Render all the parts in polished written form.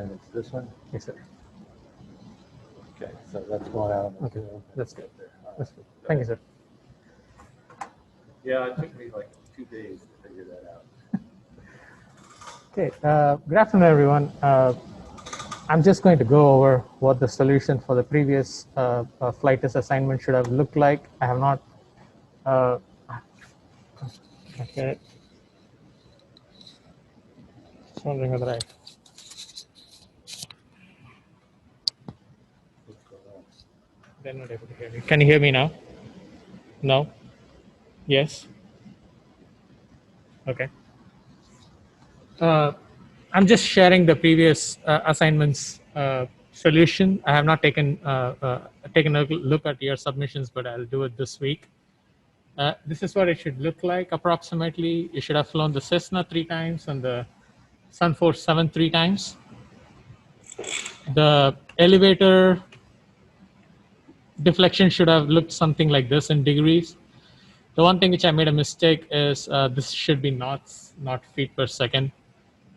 and it's this one? Yes, sir. Okay, so that's going out. Okay, that's good. Right. That's good. Thank you, sir. Yeah, it took me like 2 days to figure that out. Okay, good afternoon, everyone. I'm just going to go over what the solution for the previous flight test assignment should have looked like. I have not. Okay. Just wondering whether I. They're not able to hear me. Can you hear me now? No? Yes? Okay. I'm just sharing the previous assignments solution. I have not taken a look at your submissions, but I'll do it this week. This is what it should look like approximately. You should have flown the Cessna 3 times and the Sun 47 3 times. The elevator deflection should have looked something like this in degrees. The one thing which I made a mistake is this should be knots, not feet per second.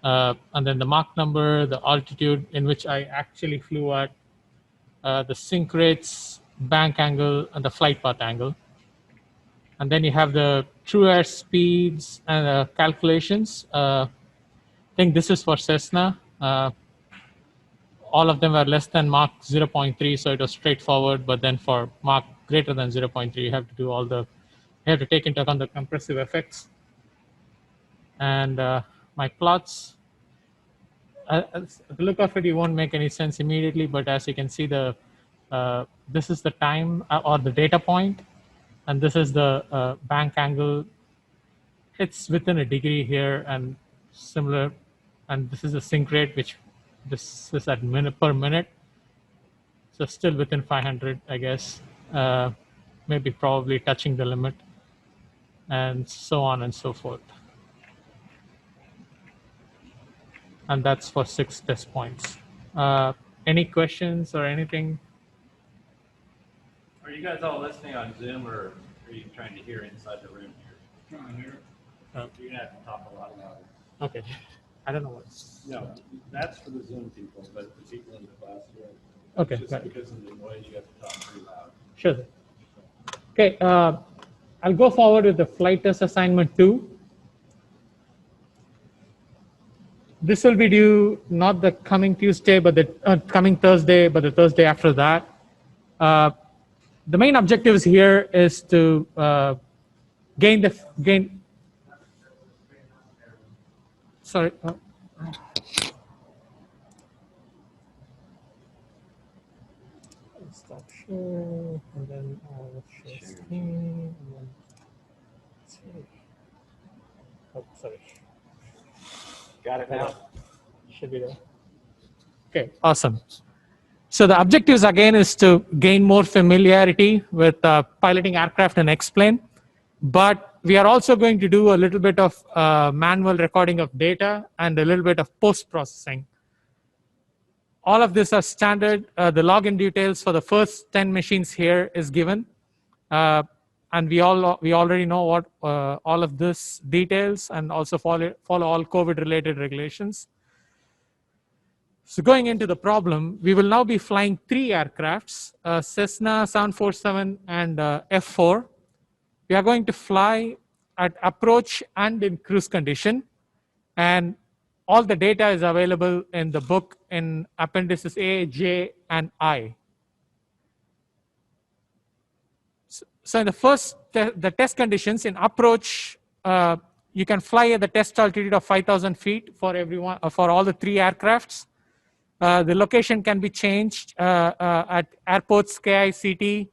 And then the Mach number, the altitude in which I actually flew at, the sync rates, bank angle, and the flight path angle. And then you have the true air speeds and calculations. I think this is for Cessna. All of them were less than Mach 0.3, so it was straightforward. But then for Mach greater than 0.3, you have to do all the, you have to take into account the compressive effects. And my plots, the look of it, you won't make any sense immediately, but as you can see, the this is the time or the data point, and this is the bank angle. It's within a degree here and similar, and this is the sync rate, which this is at minute per minute. So still within 500, I guess, maybe probably touching the limit, and so on and so forth. And that's for 6 test points. Any questions or anything? Are you guys all listening on Zoom, or are you trying to hear inside the room here? Trying to hear. You're gonna have to talk a lot louder. Okay. I don't know what. No, that's for the Zoom people, but the people in the class here. Okay. Just Got it. because of the noise, you have to talk pretty loud. Sure. Okay. I'll go forward with the flight test assignment 2. This will be due not the coming Tuesday, but the coming Thursday, but the Thursday after that. The main objectives here is to gain. Sorry. Stop share, and then I'll share screen. And then, let's see. Oh, sorry. Got it now? Should be there. Okay, awesome. So the objectives again is to gain more familiarity with piloting aircraft and X-plane, but we are also going to do a little bit of manual recording of data and a little bit of post-processing. All of this are standard. The login details for the first 10 machines here is given. And we already know what all of this details, and also follow all COVID-related regulations. So going into the problem, we will now be flying 3 aircrafts, Cessna 747 and F4. We are going to fly at approach and in cruise condition, and all the data is available in the book in appendices A, J, and I. So in the first, the test conditions in approach, you can fly at the test altitude of 5,000 feet for everyone, for all the 3 aircrafts. The location can be changed at airports, KICT.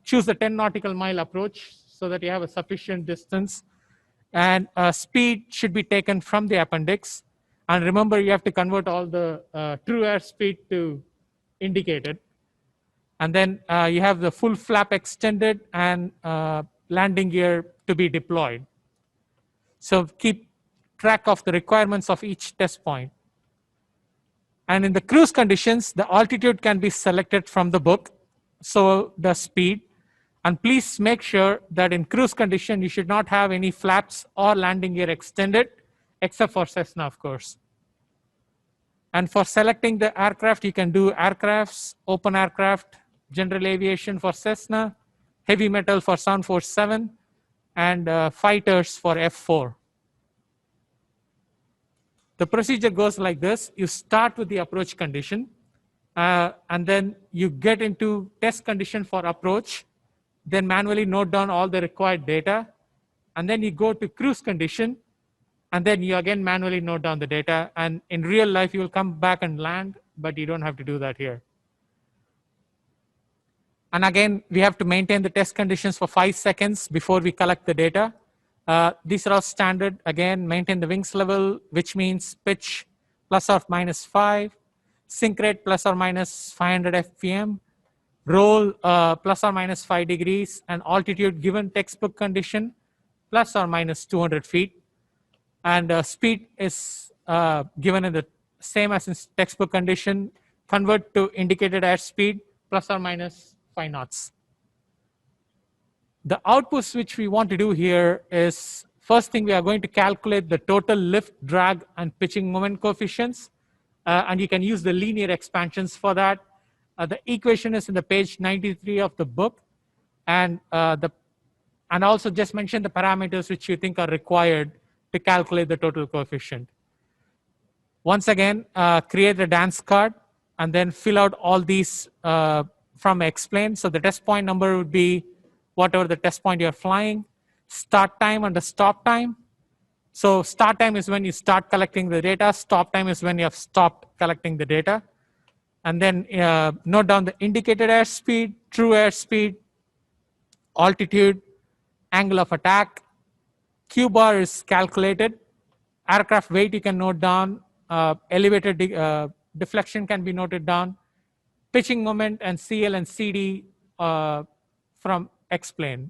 Choose the 10 nautical mile approach so that you have a sufficient distance. And speed should be taken from the appendix. And remember, you have to convert all the true airspeed to indicated. And then you have the full flap extended and landing gear to be deployed. So keep track of the requirements of each test point. And in the cruise conditions, the altitude can be selected from the book, so the speed. And please make sure that in cruise condition, you should not have any flaps or landing gear extended, except for Cessna, of course. And for selecting the aircraft, you can do aircrafts, open aircraft, general aviation for Cessna, heavy metal for 747, and fighters for F4. The procedure goes like this. You start with the approach condition, and then you get into test condition for approach, then manually note down all the required data, and then you go to cruise condition, and then you again manually note down the data. And in real life, you will come back and land, but you don't have to do that here. And again, we have to maintain the test conditions for 5 seconds before we collect the data. These are all standard. Again, maintain the wings level, which means pitch plus or minus 5, sink rate plus or minus 500 FPM, roll plus or minus 5 degrees, and altitude given textbook condition plus or minus 200 feet. And speed is given in the same as in textbook condition, convert to indicated airspeed plus or minus 5 knots. The outputs which we want to do here is, first thing, we are going to calculate the total lift, drag, and pitching moment coefficients. And you can use the linear expansions for that. The equation is in the page 93 of the book. And also just mention the parameters which you think are required to calculate the total coefficient. Once again, create a dance card and then fill out all these from explain. So the test point number would be whatever the test point you're flying, start time and the stop time. So start time is when you start collecting the data, stop time is when you have stopped collecting the data. And then note down the indicated airspeed, true airspeed, altitude, angle of attack. Q bar is calculated. Aircraft weight you can note down. Elevator deflection can be noted down. Pitching moment and CL and CD from explain.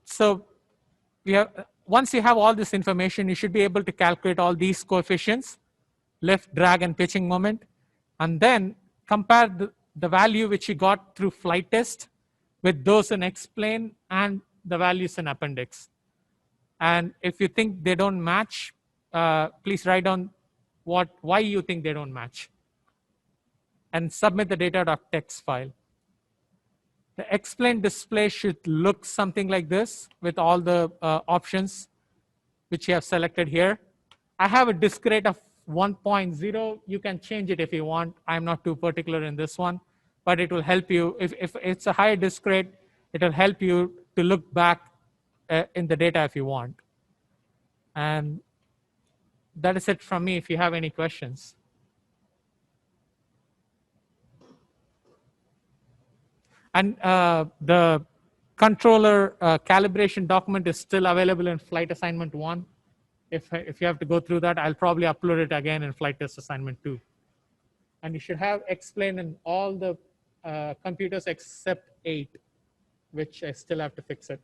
So we have, once you have all this information, you should be able to calculate all these coefficients, lift, drag, and pitching moment, and then compare the value which you got through flight test with those in explain and the values in appendix. And if you think they don't match, please write down why you think they don't match, and submit the data.txt file. The explain display should look something like this with all the options which you have selected here. I have a disk rate of 1.0. You can change it if you want. I'm not too particular in this one, but it will help you. If it's a higher disk rate, it will help you to look back in the data if you want. And that is it from me if you have any questions. And the controller calibration document is still available in flight assignment 1. If you have to go through that, I'll probably upload it again in flight test assignment 2. And you should have explain in all the computers except 8, which I still have to fix it.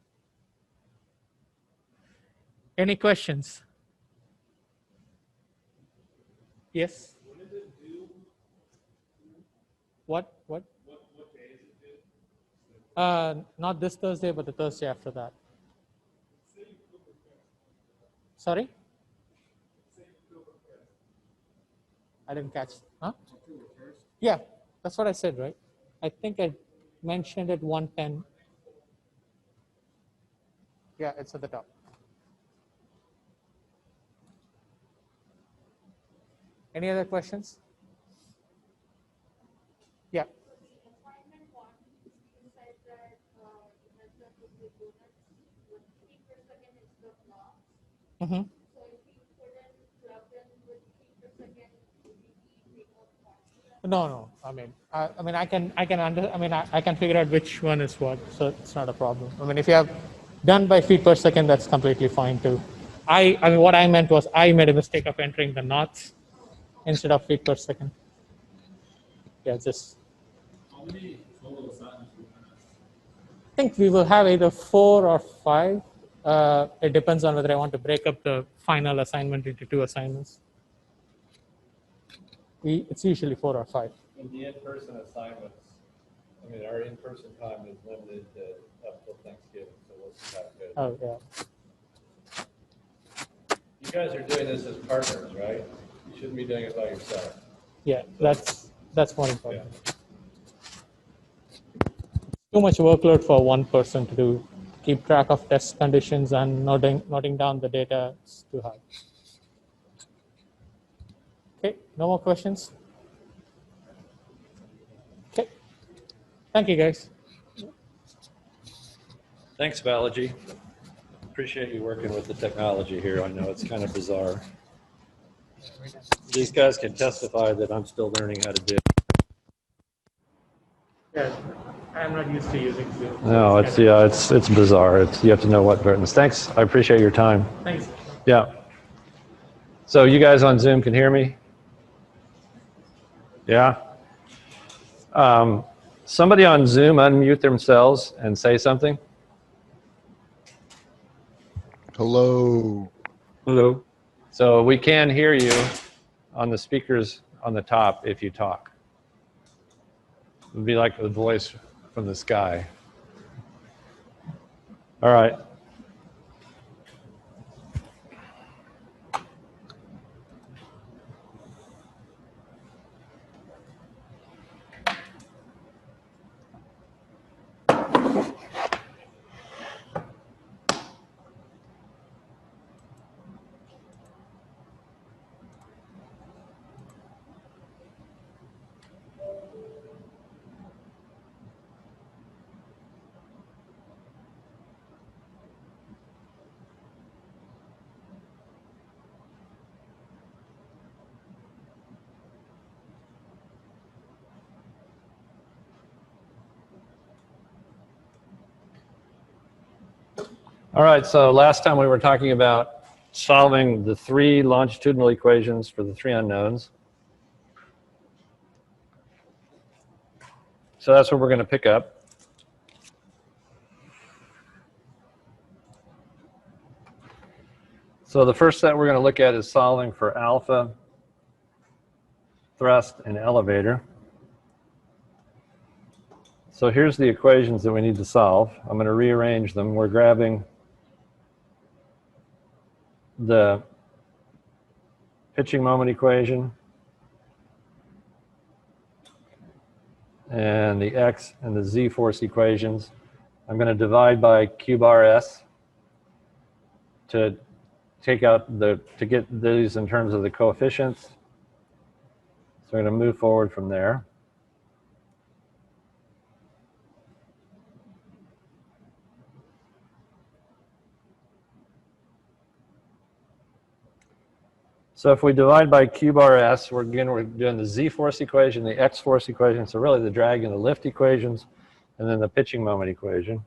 Any questions? Yes? When is it due? What? What day is it due? Not this Thursday, but the Thursday after that. Sorry? I didn't catch. Huh? Yeah, that's what I said, right? I think I mentioned it 110. Yeah, it's at the top. Any other questions? Yeah. Mm-hmm. No. I mean, I can figure out which one is what, so it's not a problem. I mean, if you have done by feet per second, that's completely fine too. I mean, what I meant was I made a mistake of entering the knots instead of feet per second. Yeah, just. How many total assignments do you have? I think we will have either 4 or 5. It depends on whether I want to break up the final assignment into 2 assignments. It's usually 4 or 5. In the in-person assignments, I mean, our in-person time is limited to up till Thanksgiving, so let's have good. Oh, yeah. You guys are doing this as partners, right? You shouldn't be doing it by yourself. Yeah, that's more Yeah. important. Too much workload for one person to do. Keep track of test conditions and noting down the data. It's too hard. Okay, no more questions? Okay, thank you guys. Thanks, Balaji. Appreciate you working with the technology here. I know it's kind of bizarre. These guys can testify that I'm still learning how to do it. Yeah, I'm not used to using Zoom. No, it's bizarre. You have to know what buttons. Thanks. I appreciate your time. Thanks. Yeah. So you guys on Zoom can hear me? Yeah. Somebody on Zoom unmute themselves and say something. Hello. Hello. So we can hear you on the speakers on the top if you talk. It would be like the voice from the sky. All right. All right, so last time we were talking about solving the three longitudinal equations for the three unknowns. So that's what we're going to pick up. So the first set we're going to look at is solving for alpha, thrust, and elevator. So here's the equations that we need to solve. I'm going to rearrange them. We're grabbing the pitching moment equation and the x and the z force equations. I'm going to divide by q bar s to take out to get these in terms of the coefficients. So we're going to move forward from there. So if we divide by q bar s, we're doing the z force equation, the x force equation, so really the drag and the lift equations, and then the pitching moment equation.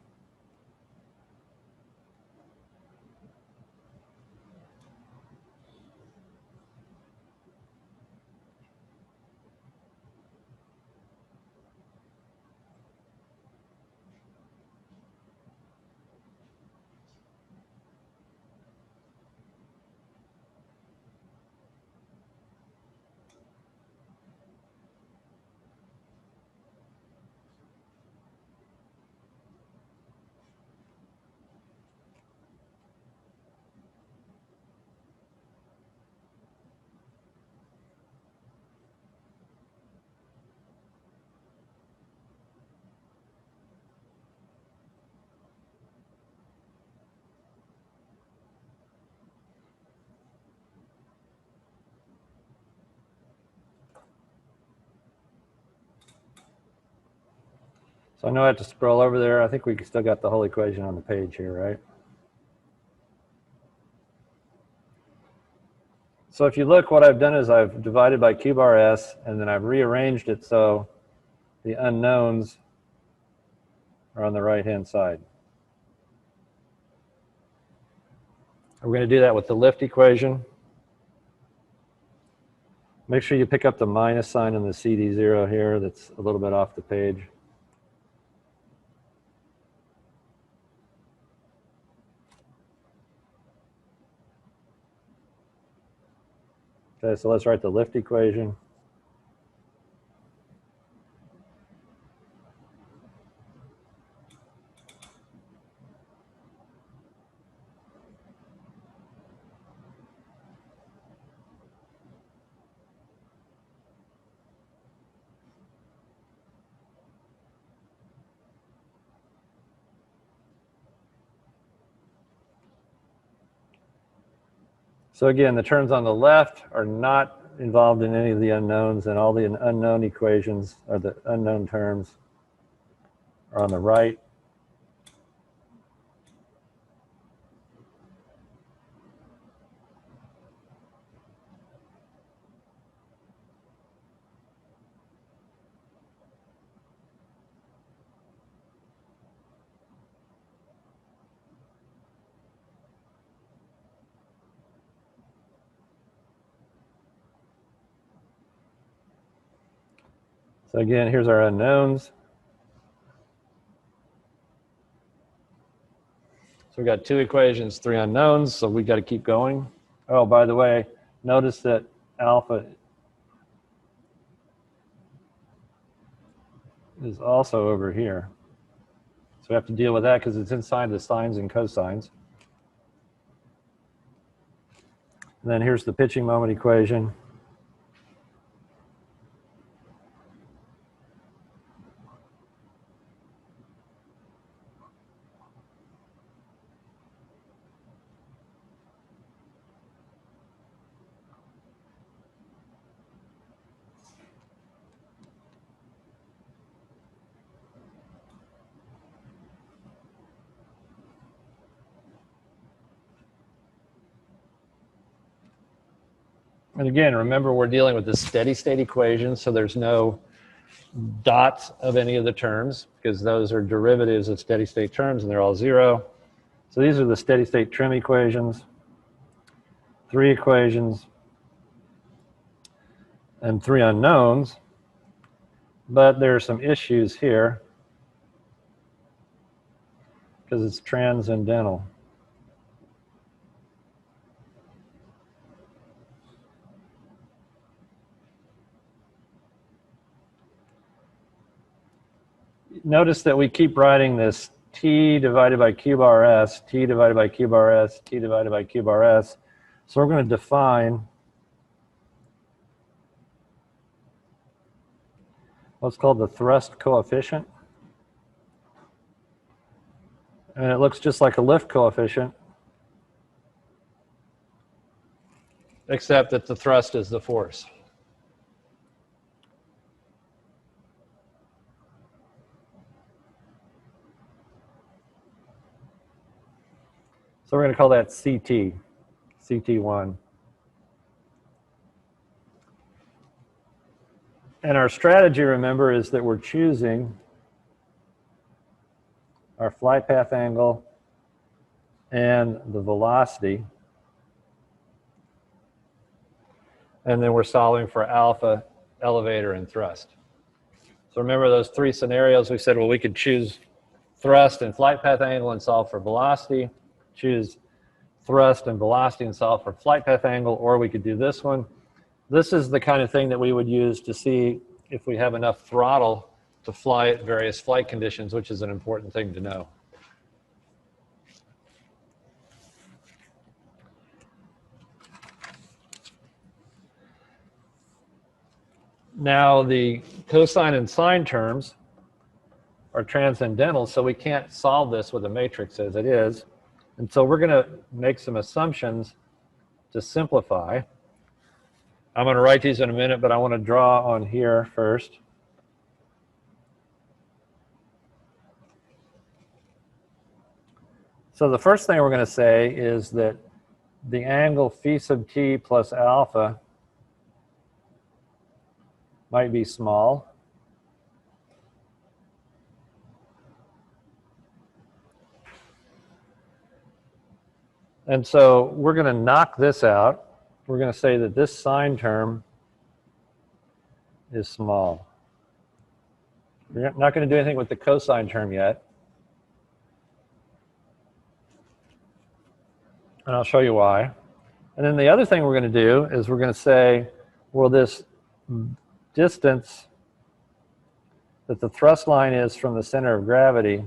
So I know I have to scroll over there. I think we still got the whole equation on the page here, right? So if you look, what I've done is I've divided by q bar s, and then I've rearranged it so the unknowns are on the right-hand side. We're going to do that with the lift equation. Make sure you pick up the minus sign in the CD0 here. That's a little bit off the page. Okay, so let's write the lift equation. So again, the terms on the left are not involved in any of the unknowns, and all the unknown equations, or the unknown terms, are on the right. So again, here's our unknowns. So we've got 2 equations, 3 unknowns, so we've got to keep going. Oh, by the way, notice that alpha is also over here. So we have to deal with that because it's inside the sines and cosines. And then here's the pitching moment equation. And again, remember we're dealing with the steady state equation, so there's no dots of any of the terms because those are derivatives of steady state terms and they're all 0. So these are the steady state trim equations, 3 equations, and 3 unknowns. But there are some issues here because it's transcendental. Notice that we keep writing this t divided by q bar s, t divided by q bar s, t divided by q bar s. So we're going to define what's called the thrust coefficient. And it looks just like a lift coefficient, except that the thrust is the force. So we're going to call that CT, CT1. And our strategy, remember, is that we're choosing our flight path angle and the velocity. And then we're solving for alpha, elevator, and thrust. So remember those 3 scenarios. We said, well, we could choose thrust and flight path angle and solve for velocity, choose thrust and velocity and solve for flight path angle, or we could do this one. This is the kind of thing that we would use to see if we have enough throttle to fly at various flight conditions, which is an important thing to know. Now the cosine and sine terms are transcendental, so we can't solve this with a matrix as it is. And so we're going to make some assumptions to simplify. I'm going to write these in a minute, but I want to draw on here first. So the first thing we're going to say is that the angle phi sub t plus alpha might be small. And so we're going to knock this out. We're going to say that this sine term is small. We're not going to do anything with the cosine term yet. And I'll show you why. And then the other thing we're going to do is we're going to say, well, this distance that the thrust line is from the center of gravity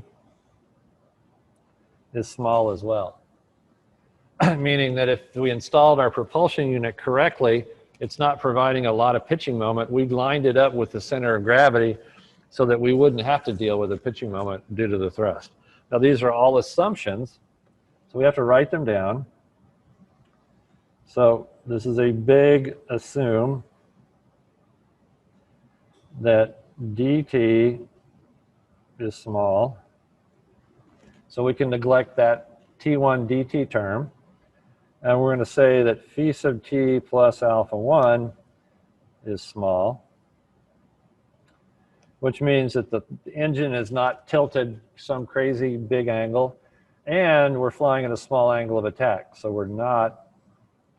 is small as well. Meaning that if we installed our propulsion unit correctly, it's not providing a lot of pitching moment. We've lined it up with the center of gravity so that we wouldn't have to deal with a pitching moment due to the thrust. Now these are all assumptions, so we have to write them down. So this is a big assume that dt is small. So we can neglect that t1 dt term. And we're going to say that phi sub t plus alpha 1 is small, which means that the engine is not tilted some crazy big angle, and we're flying at a small angle of attack, so we're not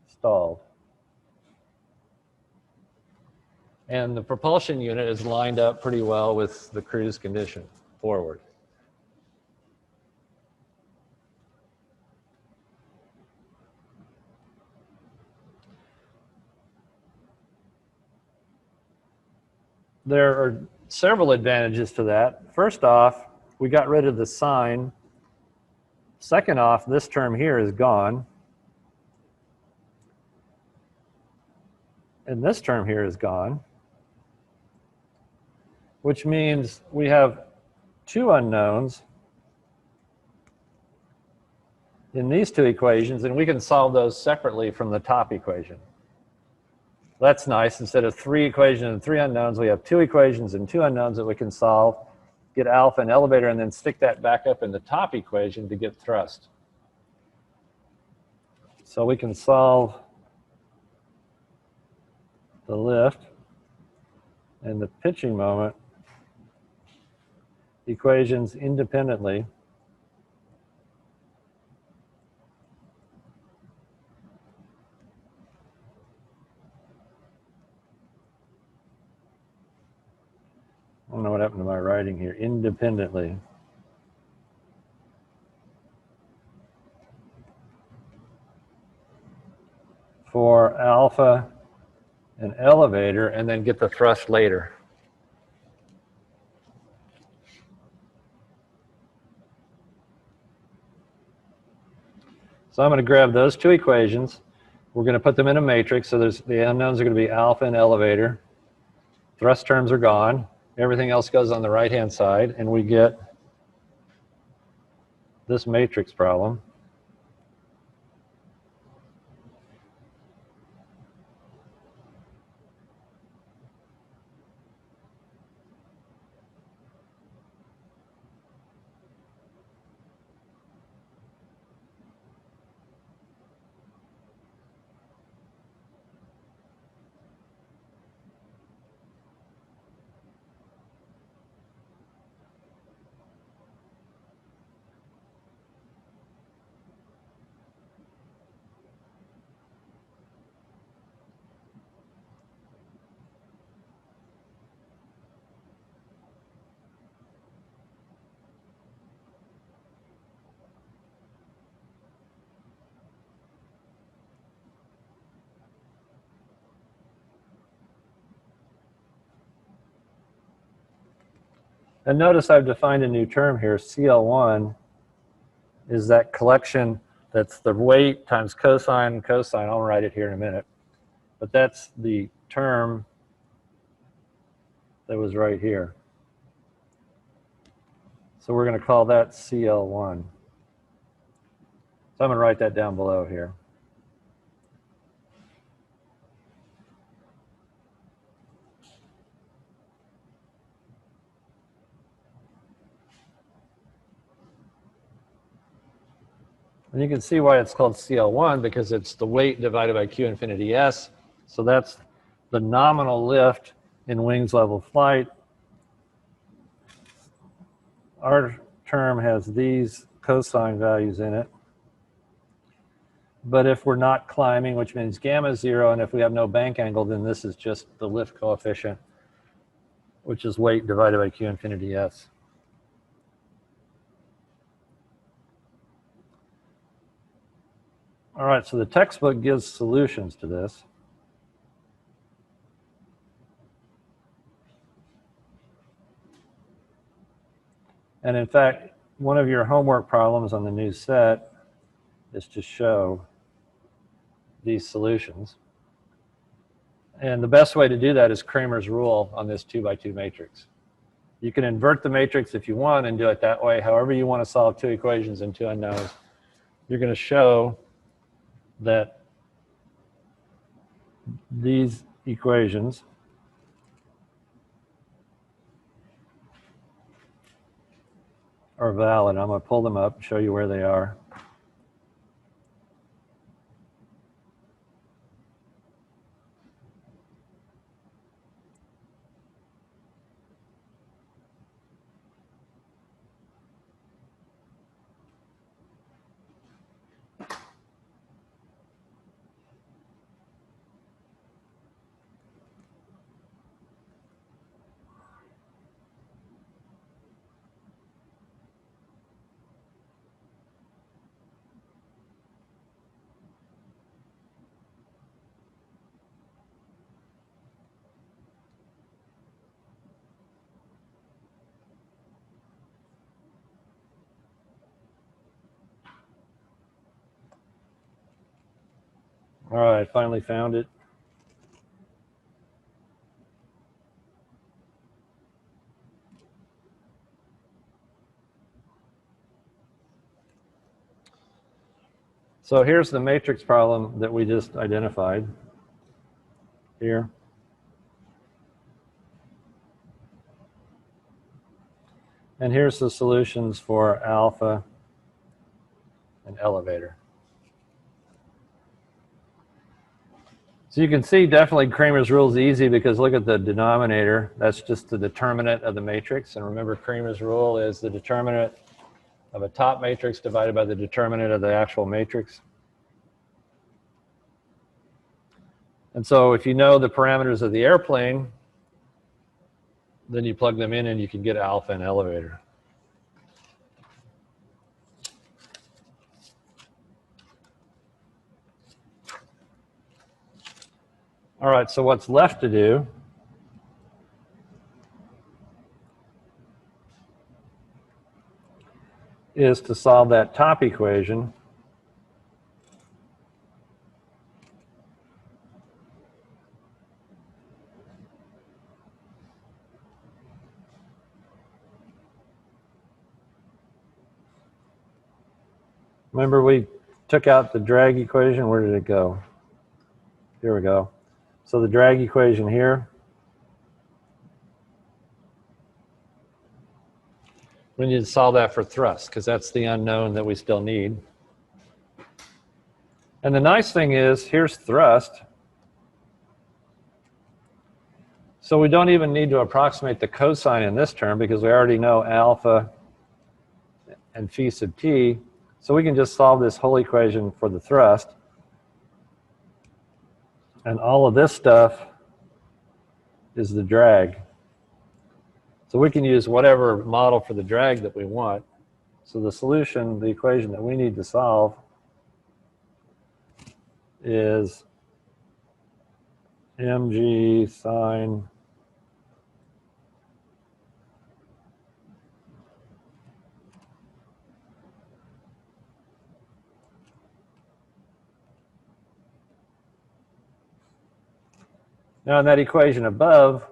stalled. And the propulsion unit is lined up pretty well with the cruise condition forward. There are several advantages to that. First off, we got rid of the sign. Second off, this term here is gone. And this term here is gone, which means we have two unknowns in these two equations, and we can solve those separately from the top equation. That's nice. Instead of three equations and three unknowns, we have two equations and two unknowns that we can solve, get alpha and elevator, and then stick that back up in the top equation to get thrust. So we can solve the lift and the pitching moment equations independently. I don't know what happened to my writing here. Independently. For alpha and elevator, and then get the thrust later. So I'm going to grab those two equations. We're going to put them in a matrix. So the unknowns are going to be alpha and elevator. Thrust terms are gone. Everything else goes on the right-hand side, and we get this matrix problem. And notice I've defined a new term here. CL1 is that collection that's the weight times cosine and cosine. I'll write it here in a minute. But that's the term that was right here. So we're going to call that CL1. So I'm going to write that down below here. And you can see why it's called CL1, because it's the weight divided by Q infinity S. So that's the nominal lift in wings level flight. Our term has these cosine values in it. But if we're not climbing, which means gamma is 0, and if we have no bank angle, then this is just the lift coefficient, which is weight divided by Q infinity S. All right, so the textbook gives solutions to this. And in fact, one of your homework problems on the new set is to show these solutions. And the best way to do that is Kramer's rule on this 2x2 matrix. You can invert the matrix if you want and do it that way. However you want to solve two equations and two unknowns, you're going to show that these equations are valid. I'm going to pull them up and show you where they are. All right, finally found it. So here's the matrix problem that we just identified here. And here's the solutions for alpha and elevator. So you can see definitely Cramer's rule is easy because look at the denominator. That's just the determinant of the matrix. And remember, Cramer's rule is the determinant of a top matrix divided by the determinant of the actual matrix. And so if you know the parameters of the airplane, then you plug them in and you can get alpha and elevator. All right, so what's left to do is to solve that top equation. Remember we took out the drag equation. Where did it go? Here we go. So the drag equation here, we need to solve that for thrust because that's the unknown that we still need. And the nice thing is, here's thrust. So we don't even need to approximate the cosine in this term because we already know alpha and phi sub t. So we can just solve this whole equation for the thrust. And all of this stuff is the drag. So we can use whatever model for the drag that we want. So the solution, the equation that we need to solve is mg sine now in that equation above,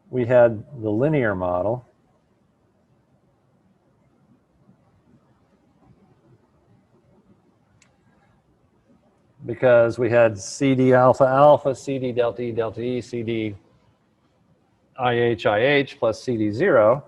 we had the linear model. Because we had CD alpha alpha, CD delta E, CD IH plus CD 0.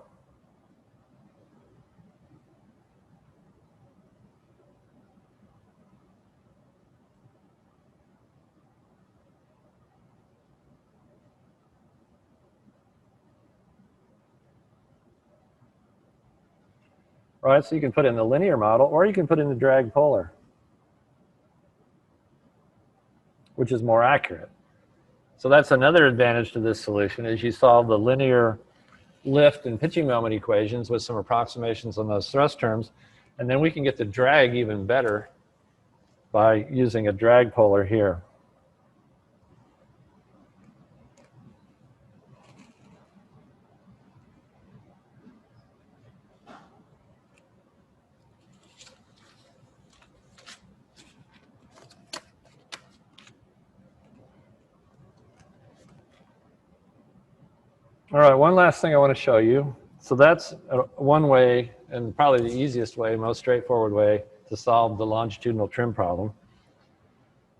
Right, so you can put in the linear model or you can put in the drag polar, which is more accurate. So that's another advantage to this solution is you solve the linear lift and pitching moment equations with some approximations on those thrust terms, and then we can get the drag even better by using a drag polar here. All right, one last thing I want to show you. So that's one way, and probably the easiest way, most straightforward way to solve the longitudinal trim problem.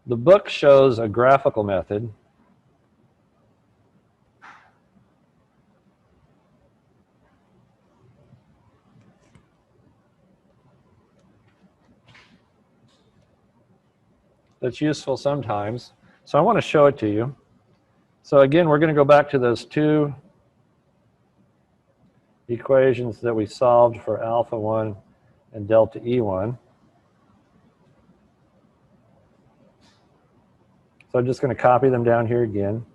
The book shows a graphical method, that's useful sometimes. So I want to show it to you. So again, we're going to go back to those two equations that we solved for alpha 1 and delta E1. So I'm just going to copy them down here again.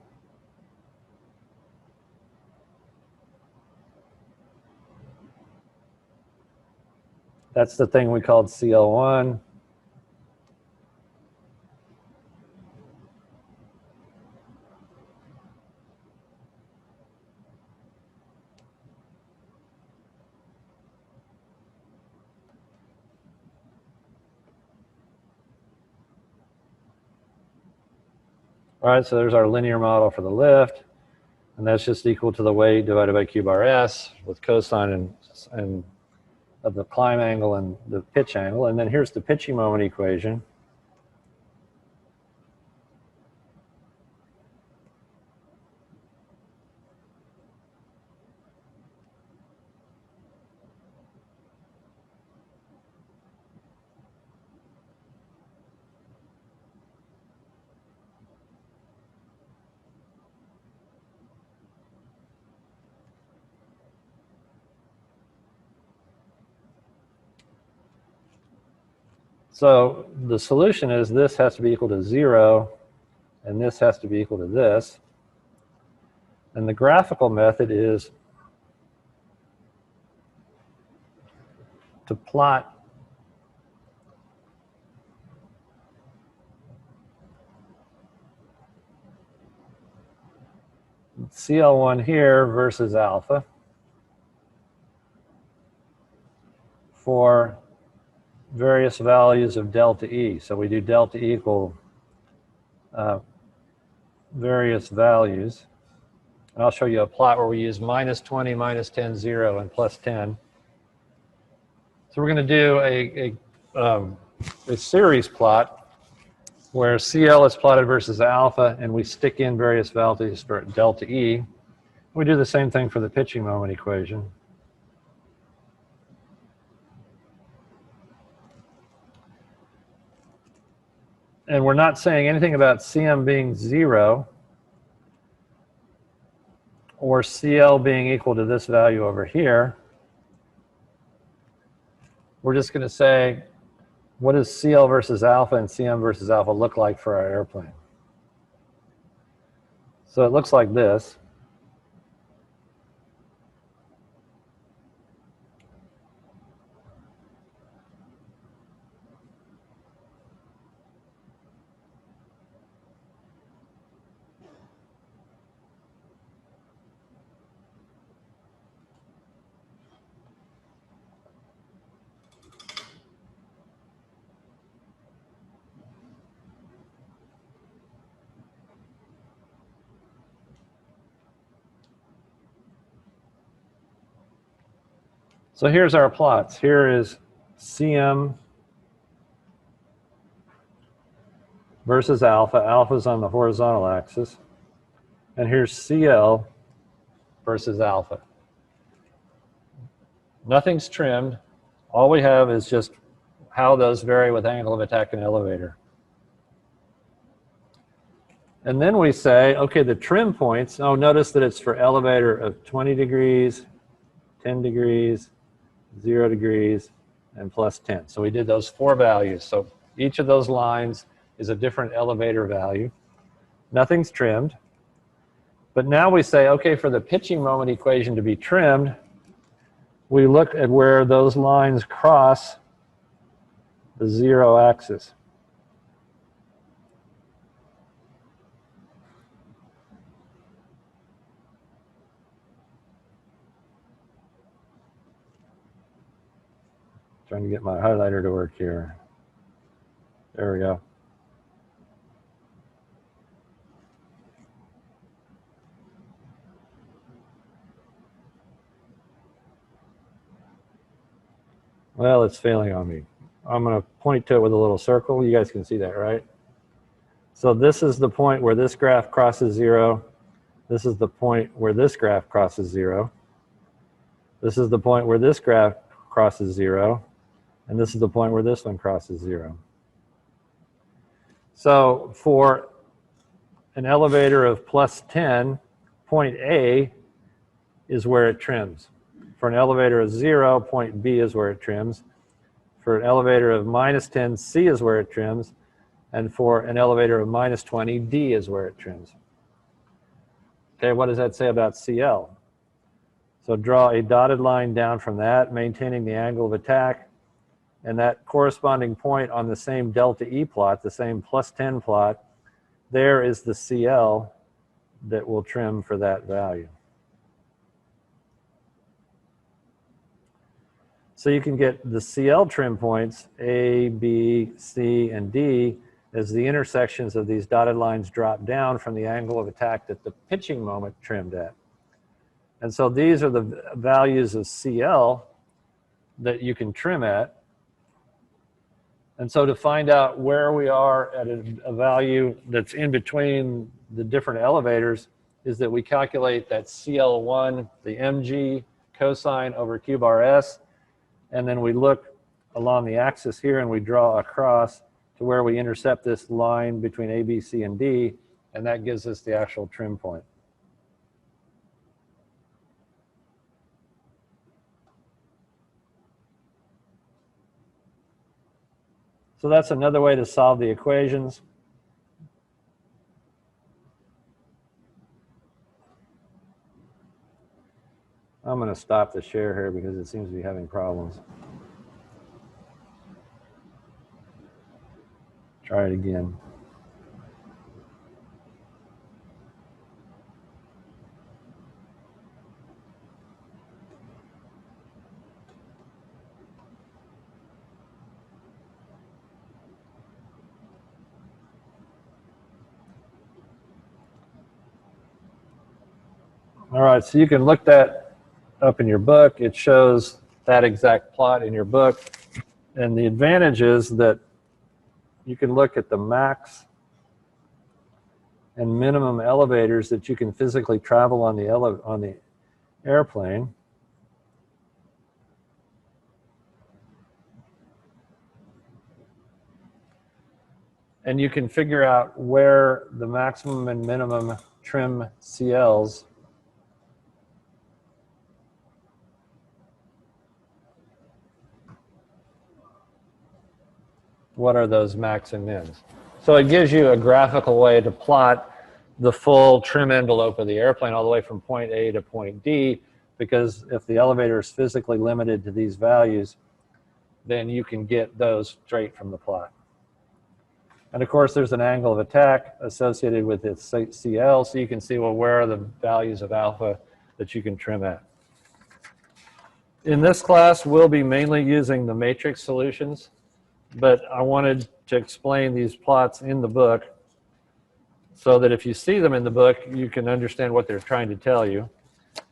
That's the thing we called CL1. All right, so there's our linear model for the lift, and that's just equal to the weight divided by Q bar S with cosine and of the climb angle and the pitch angle. And then here's the pitching moment equation. So the solution is this has to be equal to 0, and this has to be equal to this. And the graphical method is to plot CL1 here versus alpha for various values of delta E. So we do delta E equal various values. And I'll show you a plot where we use -20, -10, 0, and +10. So we're going to do a series plot where CL is plotted versus alpha, and we stick in various values for delta E. We do the same thing for the pitching moment equation. And we're not saying anything about CM being 0 or CL being equal to this value over here. We're just going to say, what does CL versus alpha and CM versus alpha look like for our airplane? So it looks like this. So here's our plots. Here is CM versus alpha. Alpha's on the horizontal axis. And here's CL versus alpha. Nothing's trimmed. All we have is just how those vary with angle of attack and elevator. And then we say, okay, the trim points, oh, notice that it's for elevator of 20 degrees, 10 degrees, 0 degrees, and +10. So we did those 4 values. So each of those lines is a different elevator value. Nothing's trimmed. But now we say, okay, for the pitching moment equation to be trimmed, we look at where those lines cross the 0 axis. Trying to get my highlighter to work here. There we go. Well, it's failing on me. I'm going to point to it with a little circle. You guys can see that, right? So this is the point where this graph crosses 0. This is the point where this graph crosses 0. This is the point where this graph crosses 0. And this is the point where this one crosses 0. So for an elevator of plus 10, point A is where it trims. For an elevator of 0, point B is where it trims. For an elevator of minus 10, C is where it trims. And for an elevator of minus 20, D is where it trims. Okay, what does that say about CL? So draw a dotted line down from that, maintaining the angle of attack. And that corresponding point on the same delta E plot, the same plus 10 plot, there is the CL that will trim for that value. So you can get the CL trim points, A, B, C, and D, as the intersections of these dotted lines drop down from the angle of attack that the pitching moment trimmed at. And so these are the values of CL that you can trim at. And so to find out where we are at a value that's in between the different elevators is that we calculate that CL1, the mg cosine over Q bar S, and then we look along the axis here and we draw across to where we intercept this line between A, B, C, and D, and that gives us the actual trim point. So that's another way to solve the equations. I'm going to stop the share here because it seems to be having problems. Try it again. All right, so you can look that up in your book. It shows that exact plot in your book. And the advantage is that you can look at the max and minimum elevators that you can physically travel on the airplane. And you can figure out where the maximum and minimum trim CLs what are those max and mins. So it gives you a graphical way to plot the full trim envelope of the airplane all the way from point A to point D, because if the elevator is physically limited to these values, then you can get those straight from the plot. And of course, there's an angle of attack associated with its CL, so you can see, well, where are the values of alpha that you can trim at. In this class, we'll be mainly using the matrix solutions, but I wanted to explain these plots in the book so that if you see them in the book, you can understand what they're trying to tell you.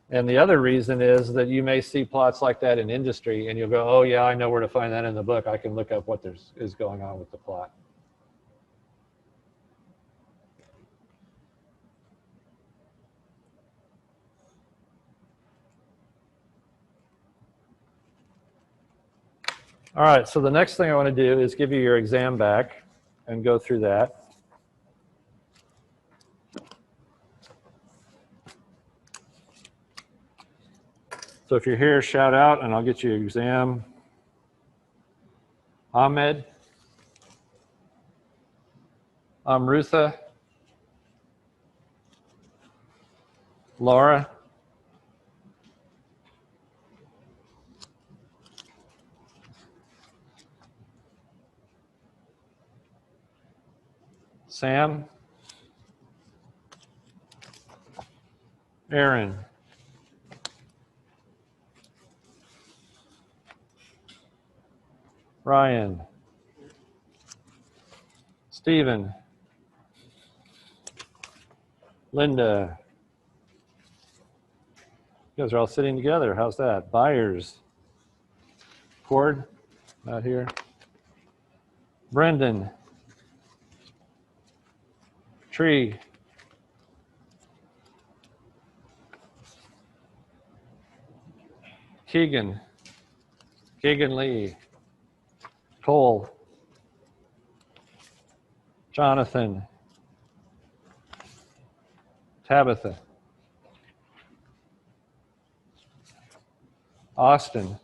And the other reason is that you may see plots like that in industry, and you'll go, oh, yeah, I know where to find that in the book. I can look up what is going on with the plot. All right, so the next thing I want to do is give you your exam back and go through that. So if you're here, shout out and I'll get you your exam. Ahmed, Amrutha, Laura, Sam, Aaron, Ryan, Stephen, Linda. You guys are all sitting together. How's that? Byers, Cord, not here. Brendan, Tree, Keegan Lee, Cole, Jonathan. Tabitha. Austin.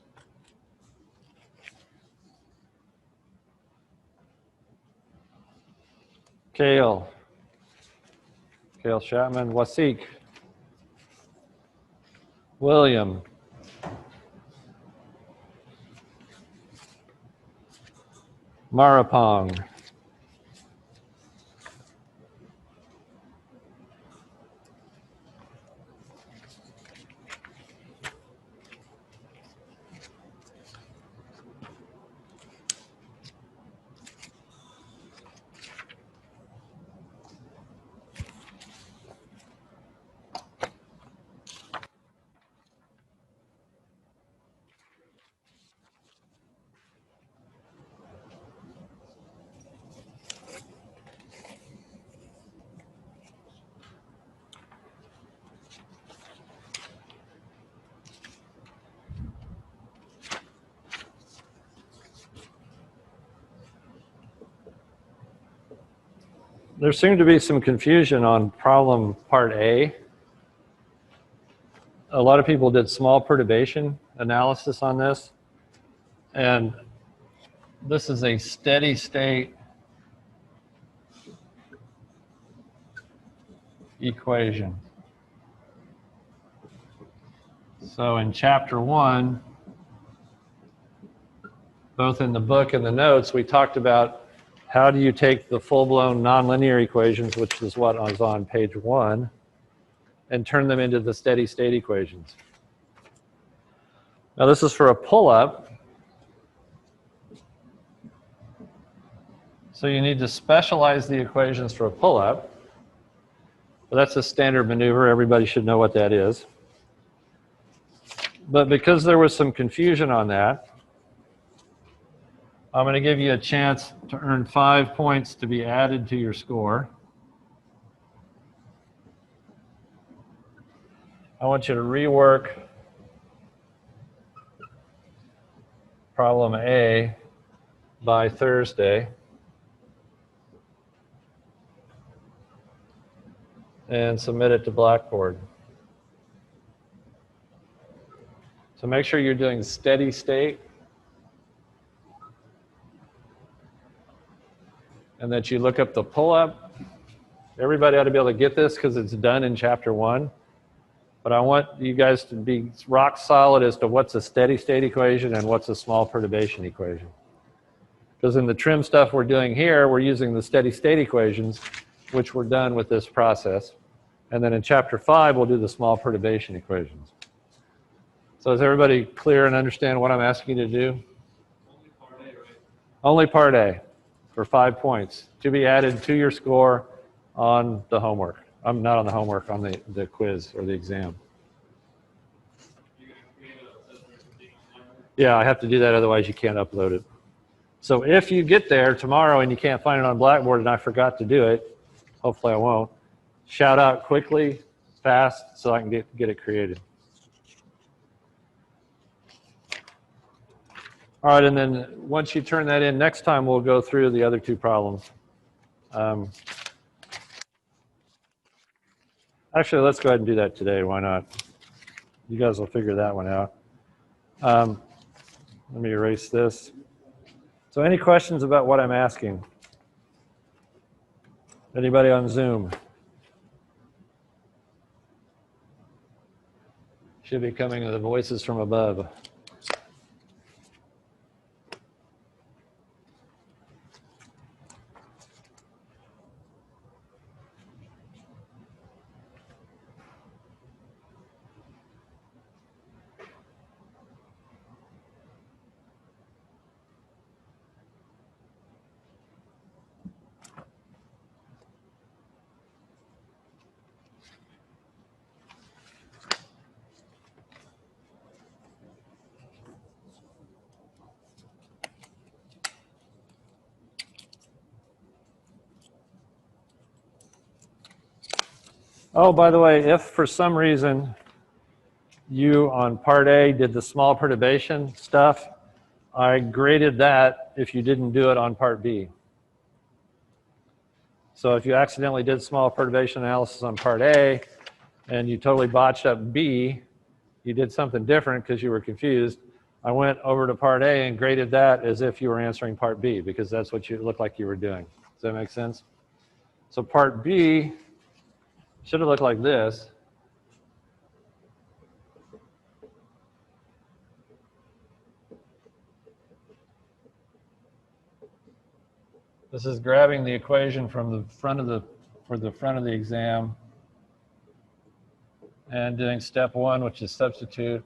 Kale. Kale Chapman. Wasik. William. Marapong. There seemed to be some confusion on problem part A. A lot of people did small perturbation analysis on this, and this is a steady state equation. So in chapter 1, both in the book and the notes, we talked about how do you take the full-blown nonlinear equations, which is what was on page 1, and turn them into the steady state equations. Now this is for a pull-up. So you need to specialize the equations for a pull-up. Well, that's a standard maneuver. Everybody should know what that is. But because there was some confusion on that, I'm going to give you a chance to earn 5 points to be added to your score. I want you to rework problem A by Thursday. And submit it to Blackboard. So make sure you're doing steady state. And that you look up the pull-up. Everybody ought to be able to get this because it's done in chapter 1. But I want you guys to be rock solid as to what's a steady state equation and what's a small perturbation equation. Because in the trim stuff we're doing here, we're using the steady state equations, which were done with this process. And then in chapter 5, we'll do the small perturbation equations. So is everybody clear and understand what I'm asking you to do? Only part A, right? Only part A for 5 points to be added to your score on the homework. I'm not on the homework, on the quiz or the exam. You're going to create a separate thing online? Yeah, I have to do that, otherwise you can't upload it. So if you get there tomorrow and you can't find it on Blackboard and I forgot to do it, hopefully I won't, shout out quickly, fast, so I can get it created. All right, and then once you turn that in, next time we'll go through the other 2 problems. Actually, let's go ahead and do that today. Why not? You guys will figure that one out. Let me erase this. So any questions about what I'm asking? Anybody on Zoom? Should be coming to the voices from above. Oh, by the way, if for some reason you on part A did the small perturbation stuff, I graded that if you didn't do it on part B. So if you accidentally did small perturbation analysis on part A and you totally botched up B, you did something different because you were confused. I went over to part A and graded that as if you were answering part B because that's what you looked like you were doing. Does that make sense? So part B should have looked like this. This is grabbing the equation from the front of the exam and doing step 1, which is substitute.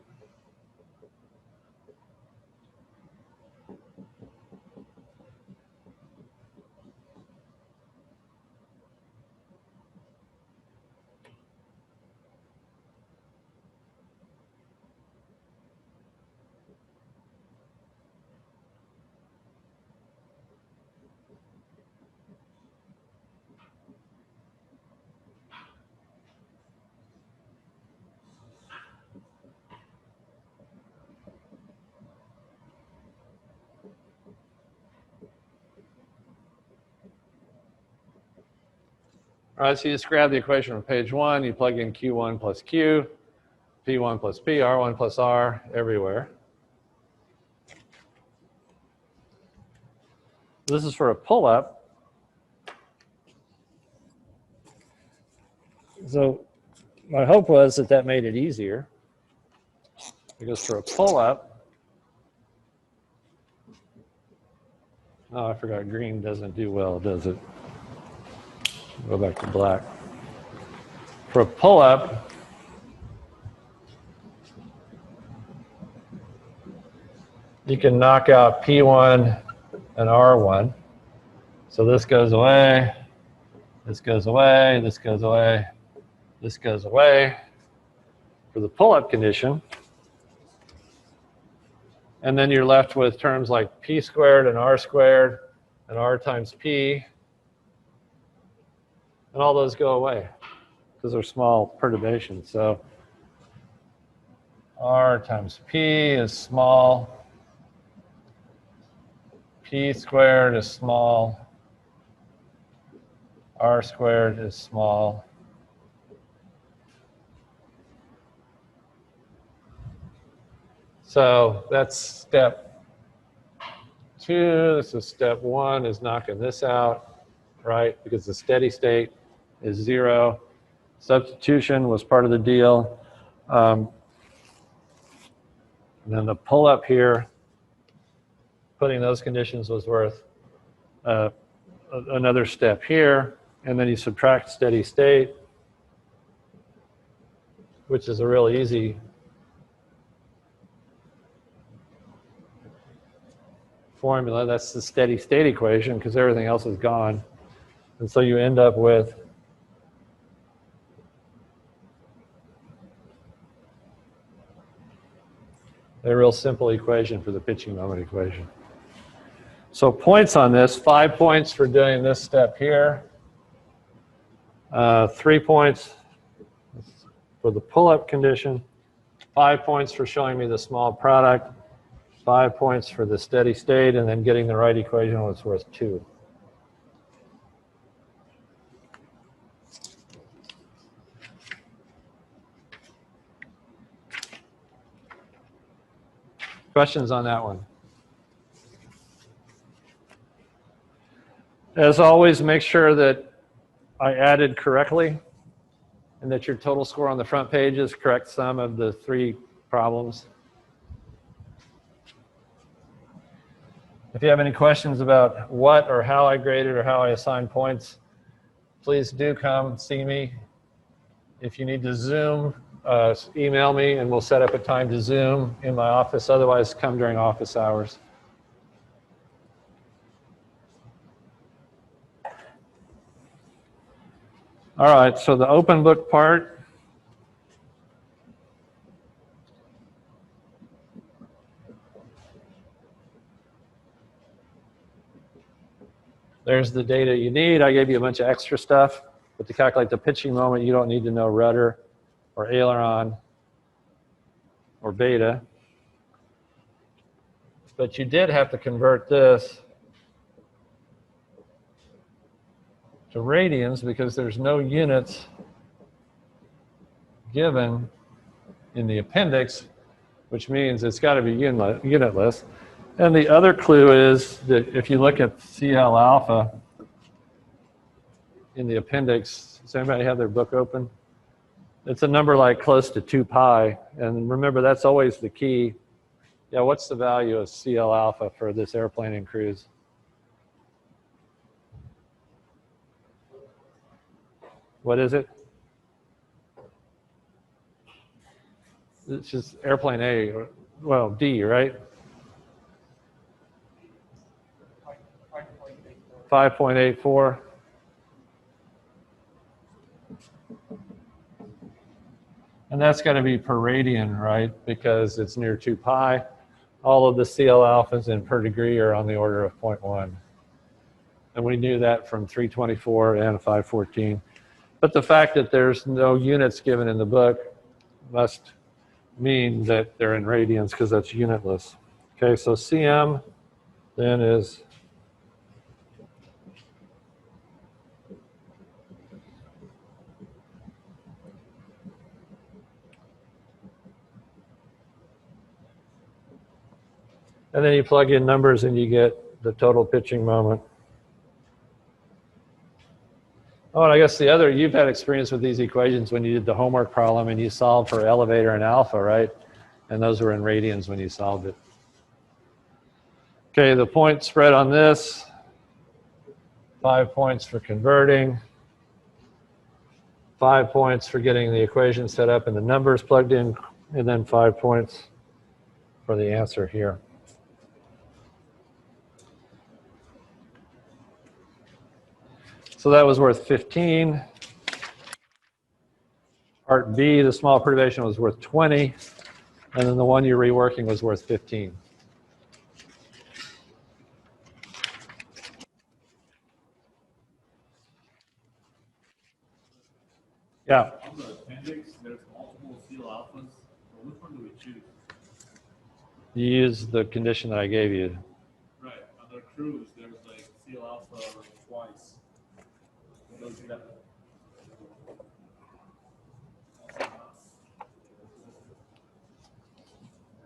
All right, so you just grab the equation from page 1, you plug in Q1 plus Q, P1 plus P, R1 plus R everywhere. This is for a pull-up. So my hope was that that made it easier, because for a pull-up, oh, I forgot green doesn't do well, does it? Go back to black. For a pull-up, you can knock out P1 and R1. So this goes away, this goes away, this goes away, this goes away for the pull-up condition. And then you're left with terms like P squared and R times P. And all those go away because they're small perturbations. So R times P is small. P squared is small. R squared is small. So that's step 2. This is step 1, is knocking this out, right? Because the steady state is 0. Substitution was part of the deal. And then the pull-up here, putting those conditions was worth another step here. And then you subtract steady state, which is a real easy formula. That's the steady state equation because everything else is gone. And so you end up with a real simple equation for the pitching moment equation. So points on this, 5 points for doing this step here. 3 points for the pull-up condition. 5 points for showing me the small product. 5 points for the steady state, and then getting the right equation was worth 2. Questions on that one? As always, make sure that I added correctly and that your total score on the front page is correct sum of the 3 problems. If you have any questions about what or how I graded or how I assign points, please do come see me. If you need to Zoom, email me and we'll set up a time to Zoom in my office. Otherwise, come during office hours. All right, so the open book part. There's the data you need. I gave you a bunch of extra stuff, but to calculate the pitching moment, you don't need to know rudder or aileron or beta. But you did have to convert this to radians because there's no units given in the appendix, which means it's got to be unitless. And the other clue is that if you look at CL alpha in the appendix, does anybody have their book open? It's a number like close to 2 pi. And remember, that's always the key. Yeah, what's the value of CL alpha for this airplane and cruise? What is it? It's just airplane A, or, well, D, right? 5.84. And that's got to be per radian, right? Because it's near 2 pi. All of the CL alphas in per degree are on the order of 0.1. And we knew that from 324 and 514. But the fact that there's no units given in the book must mean that they're in radians because that's unitless. Okay, so CM then is and then you plug in numbers and you get the total pitching moment. Oh, and I guess the other, you've had experience with these equations when you did the homework problem and you solved for elevator and alpha, right? And those were in radians when you solved it. Okay, the point spread on this, 5 points for converting, 5 points for getting the equation set up and the numbers plugged in, and then 5 points for the answer here. So that was worth 15. Part B, the small perturbation, was worth 20. And then the one you're reworking was worth 15. Yeah. On the appendix, there's multiple CL alphas. So which one do we choose? You use the condition that I gave you. Right. On the cruise, there's like CL alpha twice. Those are that.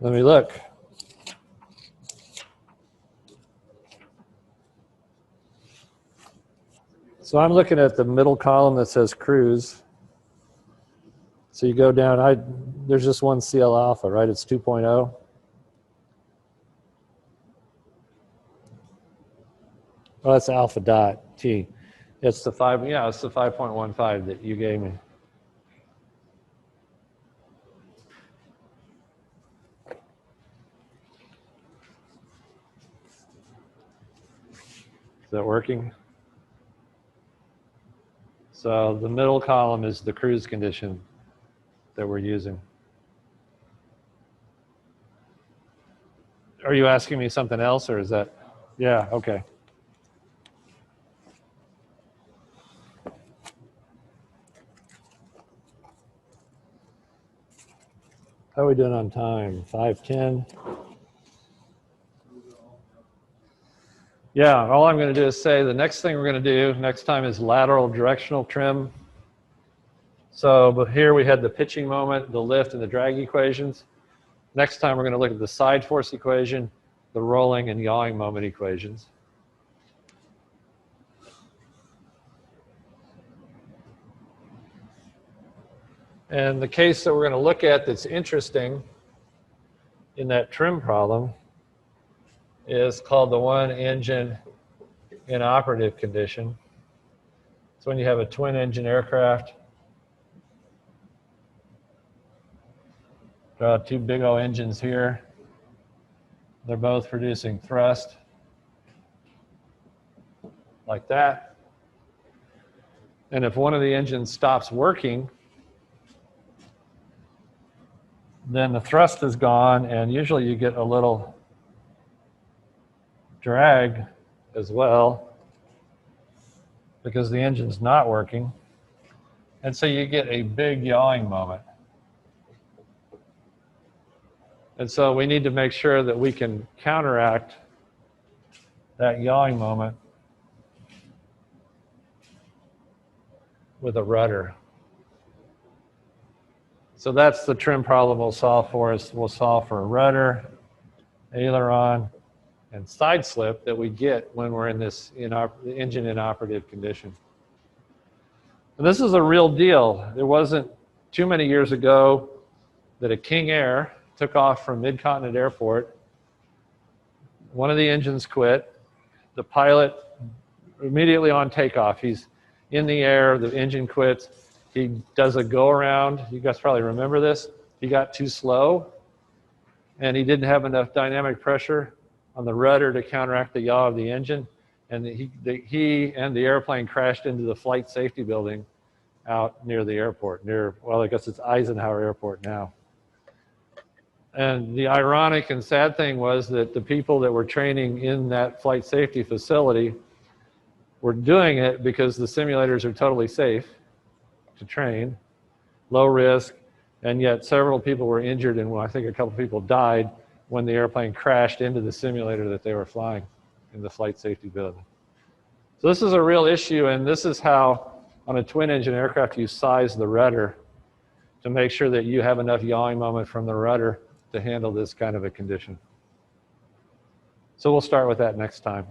Let me look. So I'm looking at the middle column that says cruise. So you go down, there's just one CL alpha, right? It's 2.0. Well, that's alpha dot T. It's the 5, yeah, it's the 5.15 that you gave me. Is that working? So the middle column is the cruise condition that we're using. Are you asking me something else, or is that? Yeah, okay. How are we doing on time? 5:10. Yeah, all I'm going to do is say the next thing we're going to do next time is lateral directional trim. So, but here we had the pitching moment, the lift, and the drag equations. Next time we're going to look at the side force equation, the rolling and yawing moment equations. And the case that we're going to look at that's interesting in that trim problem is called the one engine inoperative condition. It's when you have a twin engine aircraft. Draw two big O engines here. They're both producing thrust like that. And if one of the engines stops working, then the thrust is gone, and usually you get a little drag as well because the engine's not working. And so you get a big yawing moment. And so we need to make sure that we can counteract that yawing moment with a rudder. So that's the trim problem we'll solve for us. We'll solve for a rudder, aileron, and side slip that we get when we're in this engine inoperative condition. And this is a real deal. There wasn't too many years ago that a King Air took off from Mid-Continent Airport. One of the engines quit. The pilot, immediately on takeoff, he's in the air, the engine quits. He does a go around. You guys probably remember this. He got too slow, and he didn't have enough dynamic pressure on the rudder to counteract the yaw of the engine. And he and the airplane crashed into the flight safety building out near the airport, well, I guess it's Eisenhower Airport now. And the ironic and sad thing was that the people that were training in that flight safety facility were doing it because the simulators are totally safe to train, low risk, and yet several people were injured, and I think a couple people died when the airplane crashed into the simulator that they were flying in the flight safety building. So this is a real issue, and this is how on a twin engine aircraft you size the rudder to make sure that you have enough yawing moment from the rudder to handle this kind of a condition. So we'll start with that next time.